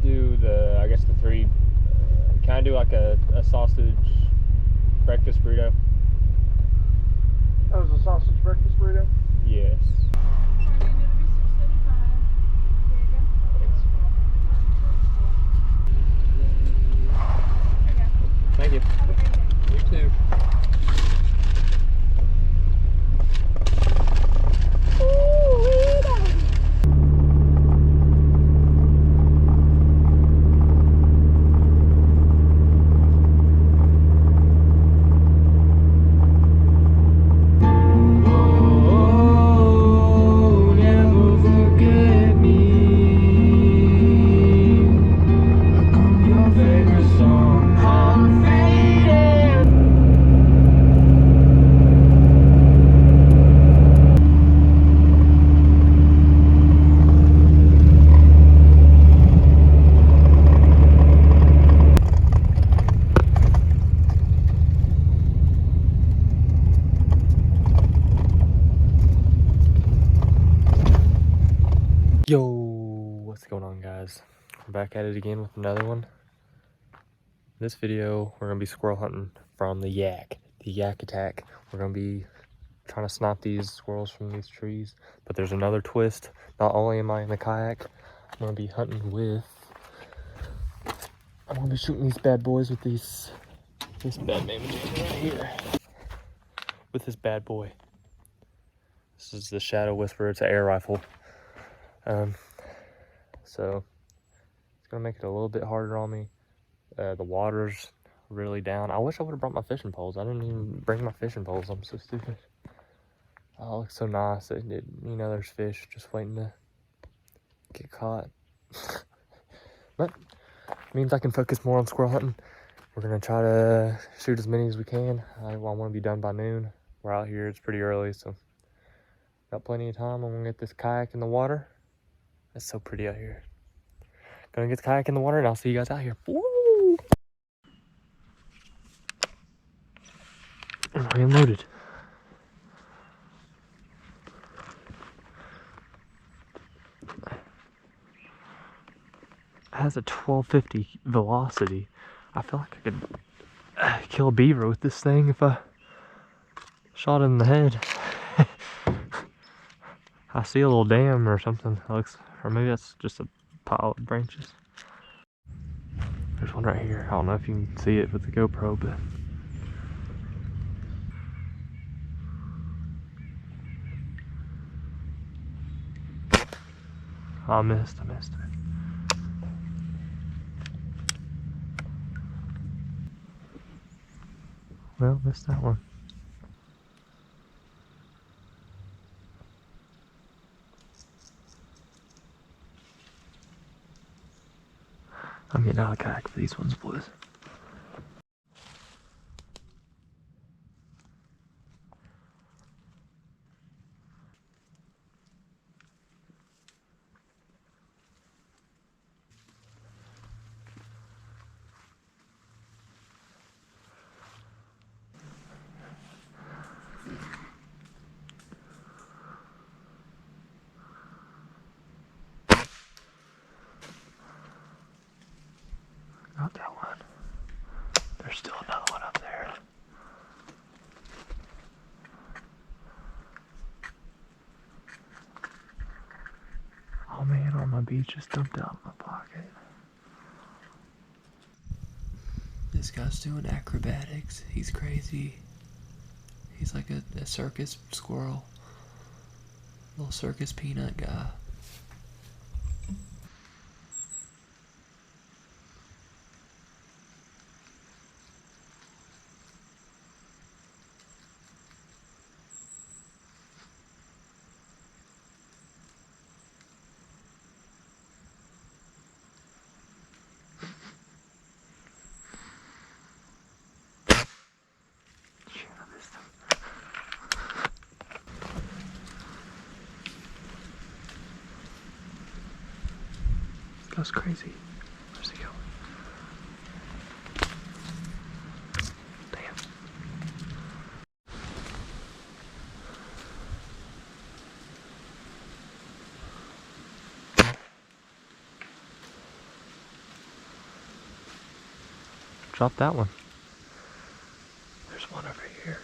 do the, I guess the three. Can I do like a sausage breakfast burrito? That was a sausage breakfast burrito? Yes. Thank you. Have a great day. You too. Yo, what's going on, guys? We're back at it again with another one. In this video, we're gonna be squirrel hunting from the yak attack. We're gonna be trying to snipe these squirrels from these trees, but there's another twist. Not only am I in the kayak, I'm gonna be hunting with, I'm gonna be shooting these bad boys with this bad mamma jamma right here. With this bad boy. This is the Shadow Whisperer. It's an air rifle. So it's gonna make it a little bit harder on me. The water's really down. I wish I would have brought my fishing poles. I didn't even bring my fishing poles. I'm so stupid. Oh, it looks so nice. You know, there's fish just waiting to get caught. But it means I can focus more on squirrel hunting. We're gonna try to shoot as many as we can. I want to be done by noon. We're out here, it's pretty early, so got plenty of time. I'm gonna get this kayak in the water. It's so pretty out here. Gonna get the kayak in the water and I'll see you guys out here. Woo! And I am loaded. It has a 1250 velocity. I feel like I could kill a beaver with this thing if I shot it in the head. I see a little dam or something. It looks, or maybe that's just a pile of branches. There's one right here. I don't know if you can see it with the GoPro, but I missed it. Well, missed that one. I'm getting out of the kayak for these ones, boys. Not that one. There's still another one up there. Oh man, all my beads just dumped out of my pocket. This guy's doing acrobatics. He's crazy. He's like a circus squirrel. Little circus peanut guy. That's crazy. Where's he going? Damn. drop that one. There's one over here.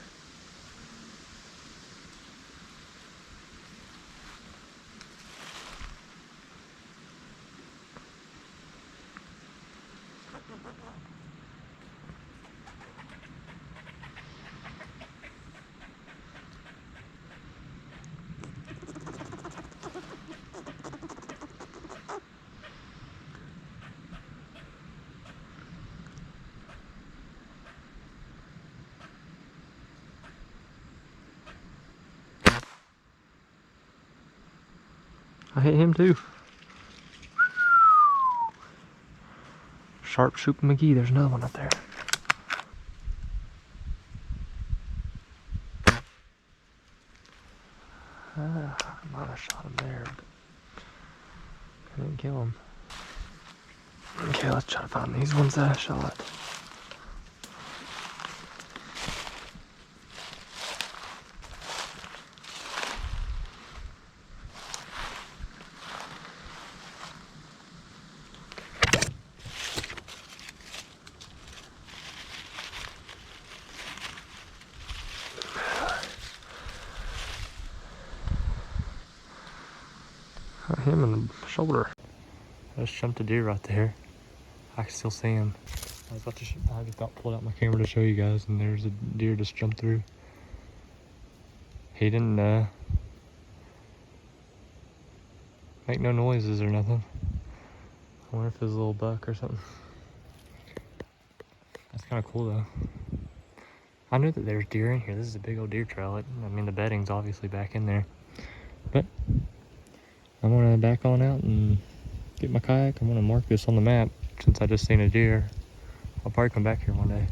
I hit him too. Sharpshooter McGee, there's another one up there. I might have shot him there, but I didn't kill him. Okay, let's try to find these ones that I shot. Got him in the shoulder. I just jumped a deer right there. I can still see him. I just pulled out my camera to show you guys, and there's a deer just jumped through. He didn't make no noises or nothing. I wonder if it was a little buck or something. That's kind of cool though. I knew that there's deer in here. This is a big old deer trail. I mean, the bedding's obviously back in there. But I'm gonna back on out and get my kayak. I'm gonna mark this on the map since I just seen a deer. I'll probably come back here one day.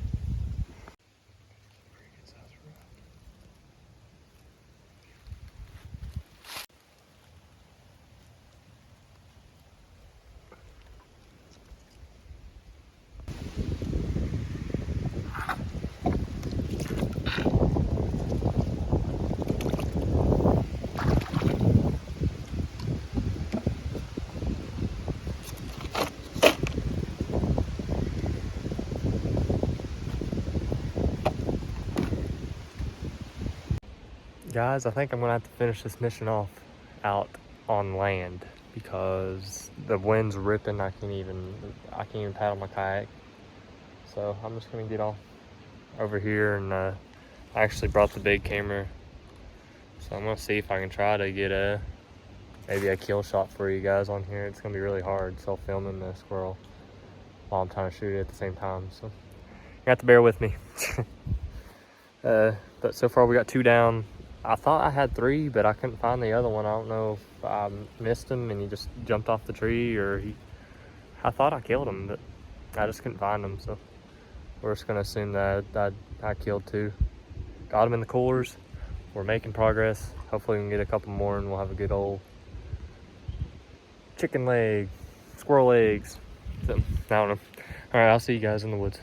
Guys, I think I'm gonna have to finish this mission off out on land because the wind's ripping. I can't even paddle my kayak. So I'm just gonna get off over here, and I actually brought the big camera. So I'm gonna see if I can try to get maybe a kill shot for you guys on here. It's gonna be really hard self-filming the squirrel while I'm trying to shoot it at the same time. So you have to bear with me. But so far we got 2 down. I thought I had 3, but I couldn't find the other one. I don't know if I missed him and he just jumped off the tree, or I thought I killed him, but I just couldn't find him. So we're just gonna assume that I killed 2. Got him in the coolers. We're making progress. Hopefully we can get a couple more and we'll have a good old chicken leg, squirrel legs. So, I don't know. All right, I'll see you guys in the woods.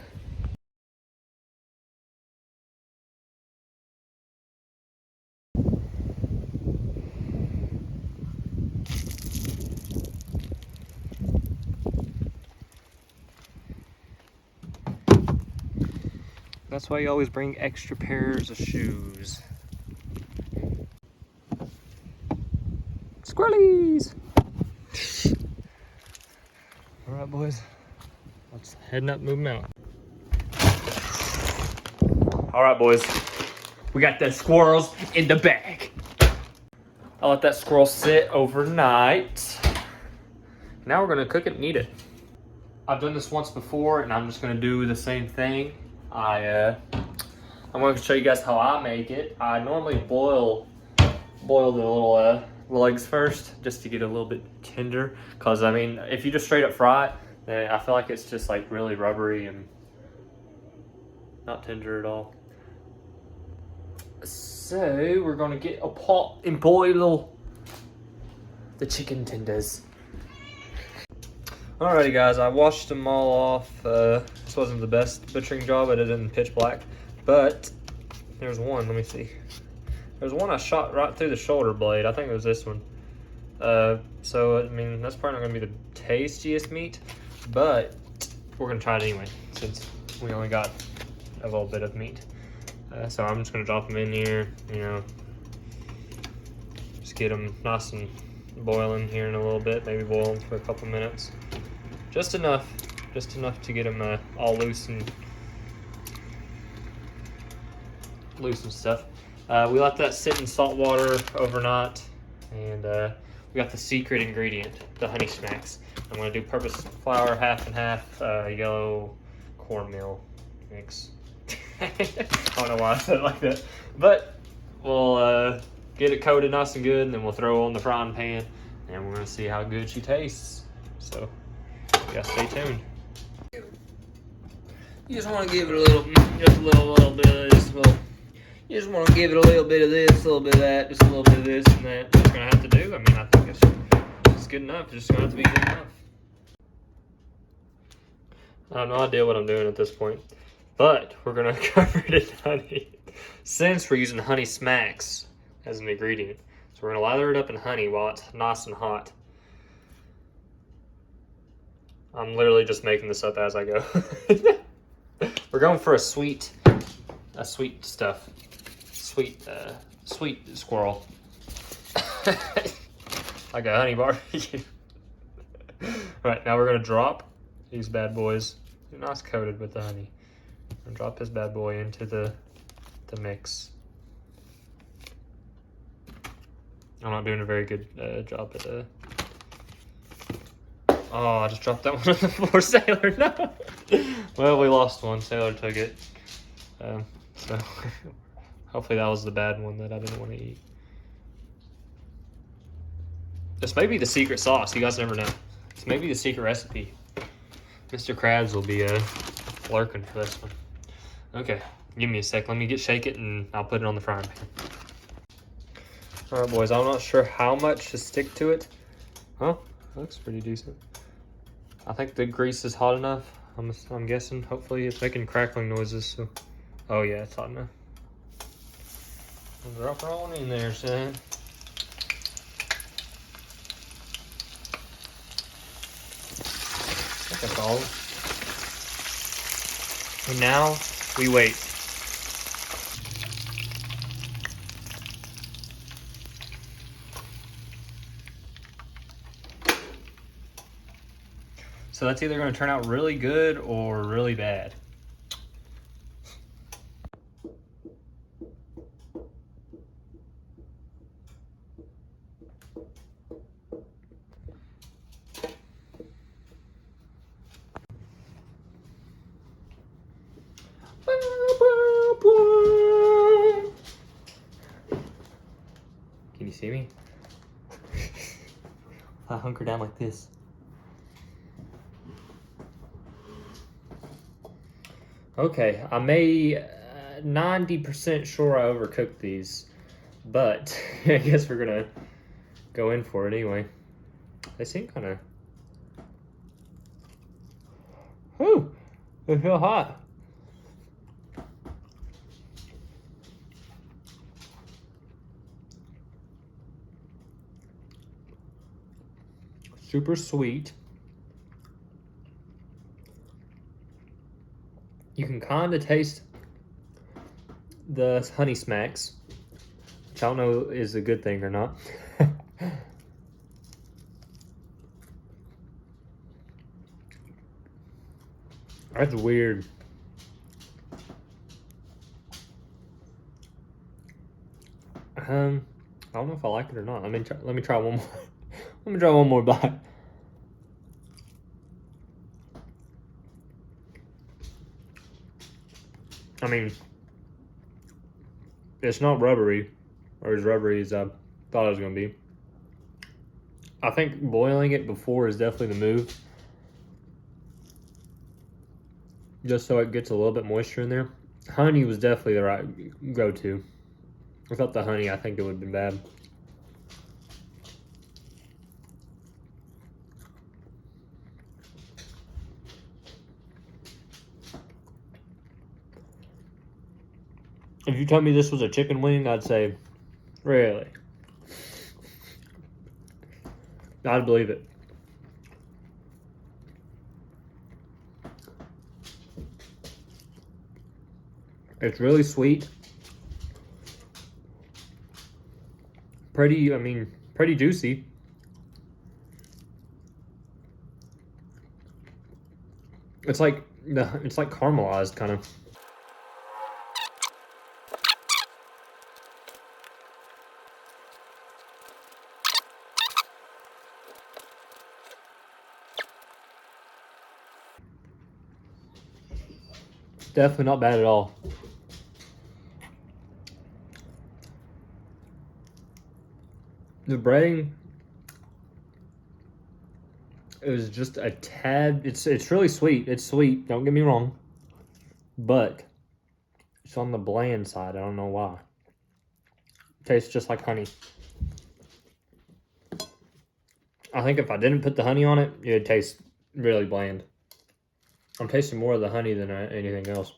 That's why you always bring extra pairs of shoes. Squirrelies! All right, boys. Let's heading up, moving out. All right, boys. We got the squirrels in the bag. I let that squirrel sit overnight. Now we're gonna cook it and eat it. I've done this once before, and I'm just gonna do the same thing. I'm going to show you guys how I make it. I normally boil the little legs first, just to get a little bit tender. Cause I mean, if you just straight up fry it, then I feel like it's just like really rubbery and not tender at all. So we're gonna get a pot and boil the chicken tenders. Alrighty guys, I washed them all off. This wasn't the best butchering job. I did it in pitch black, but there's one, let me see. There's one I shot right through the shoulder blade. I think it was this one. So, I mean, that's probably not gonna be the tastiest meat, but we're gonna try it anyway, since we only got a little bit of meat. So I'm just gonna drop them in here, you know, just get them nice and boiling here in a little bit, maybe boil them for a couple minutes. Just enough to get them all loose and stuff. We let that sit in salt water overnight, and we got the secret ingredient, the honey smacks. I'm gonna do purpose flour, half and half, yellow cornmeal mix. I don't know why I said it like that, but we'll get it coated nice and good, and then we'll throw it on the frying pan, and we're gonna see how good she tastes. So, you gotta stay tuned. You just want to give it a little, just a little bit of this. You just want to give it a little bit of this, a little bit of that, just a little bit of this and that. That's gonna have to do. I mean, I think it's good enough. It's just gonna have to be good enough. I have no idea what I'm doing at this point, but we're gonna cover it in honey since we're using honey smacks as an ingredient. So we're gonna lather it up in honey while it's nice and hot. I'm literally just making this up as I go. We're going for a sweet stuff. Sweet squirrel. Like a honey barbecue. Right, now we're gonna drop these bad boys. They're nice coated with the honey. And drop this bad boy into the mix. I'm not doing a very good job at oh, I just dropped that one on the floor, Sailor. No. Well, we lost one. Sailor took it. So hopefully that was the bad one that I didn't want to eat. This may be the secret sauce. You guys never know. This may be the secret recipe. Mr. Krabs will be lurking for this one. Okay, give me a sec. Let me shake it, and I'll put it on the frying pan. All right, boys. I'm not sure how much to stick to it. Huh? Looks pretty decent. I think the grease is hot enough. I'm guessing. Hopefully it's making crackling noises. So, oh yeah, it's hot enough. I'll drop her on in there, son. I think that's all. And now we wait. So that's either going to turn out really good or really bad. Can you see me? I hunker down like this. Okay, I may 90% sure I overcooked these, but I guess we're gonna go in for it anyway. They seem kind of, whew, they feel hot. Super sweet. You can kind of taste the honey smacks, which I don't know is a good thing or not. That's weird. I don't know if I like it or not. Let me try one more. Let me try one more bite. I mean, it's not rubbery, or as rubbery as I thought it was going to be. I think boiling it before is definitely the move. Just so it gets a little bit moisture in there. Honey was definitely the right go-to. Without the honey, I think it would have been bad. If you tell me this was a chicken wing, I'd say, really? I'd believe it. It's really sweet. Pretty juicy. It's like caramelized kind of. Definitely not bad at all. The breading is just a tad. It's really sweet. It's sweet. Don't get me wrong, but it's on the bland side. I don't know why. Tastes just like honey. I think if I didn't put the honey on it, it would taste really bland. I'm tasting more of the honey than anything else.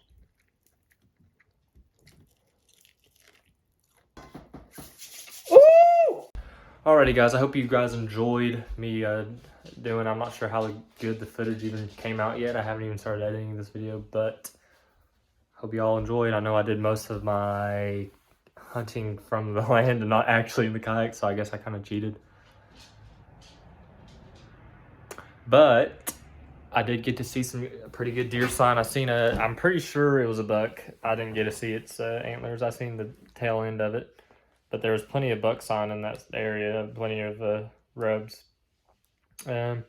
Ooh! Alrighty, guys. I hope you guys enjoyed me doing. I'm not sure how good the footage even came out yet. I haven't even started editing this video, but hope you all enjoyed. I know I did most of my hunting from the land and not actually in the kayak, so I guess I kind of cheated. But I did get to see some pretty good deer sign. I'm pretty sure it was a buck. I didn't get to see its antlers. I seen the tail end of it. But there was plenty of buck sign in that area, plenty of rubs. If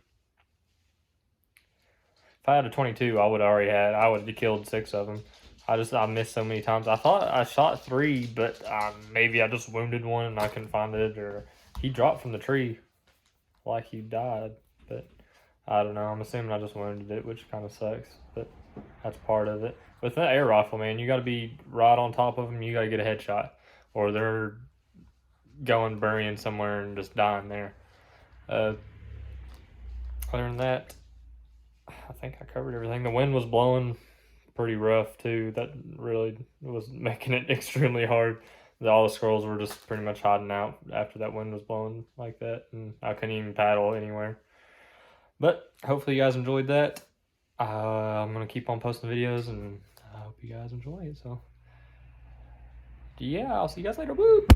I had a 22, I would have killed 6 of them. I missed so many times. I thought I shot 3, but maybe I just wounded one and I couldn't find it, or he dropped from the tree like he died. But I don't know. I'm assuming I just wounded it, which kind of sucks, but that's part of it. With that air rifle, man, you got to be right on top of them. You got to get a headshot, or they're going burying somewhere and just dying there. Other than that, I think I covered everything. The wind was blowing pretty rough too. That really was making it extremely hard. All the squirrels were just pretty much hiding out after that wind was blowing like that, and I couldn't even paddle anywhere. But hopefully you guys enjoyed that. I'm gonna keep on posting videos, and I hope you guys enjoy it. So yeah, I'll see you guys later. Woo!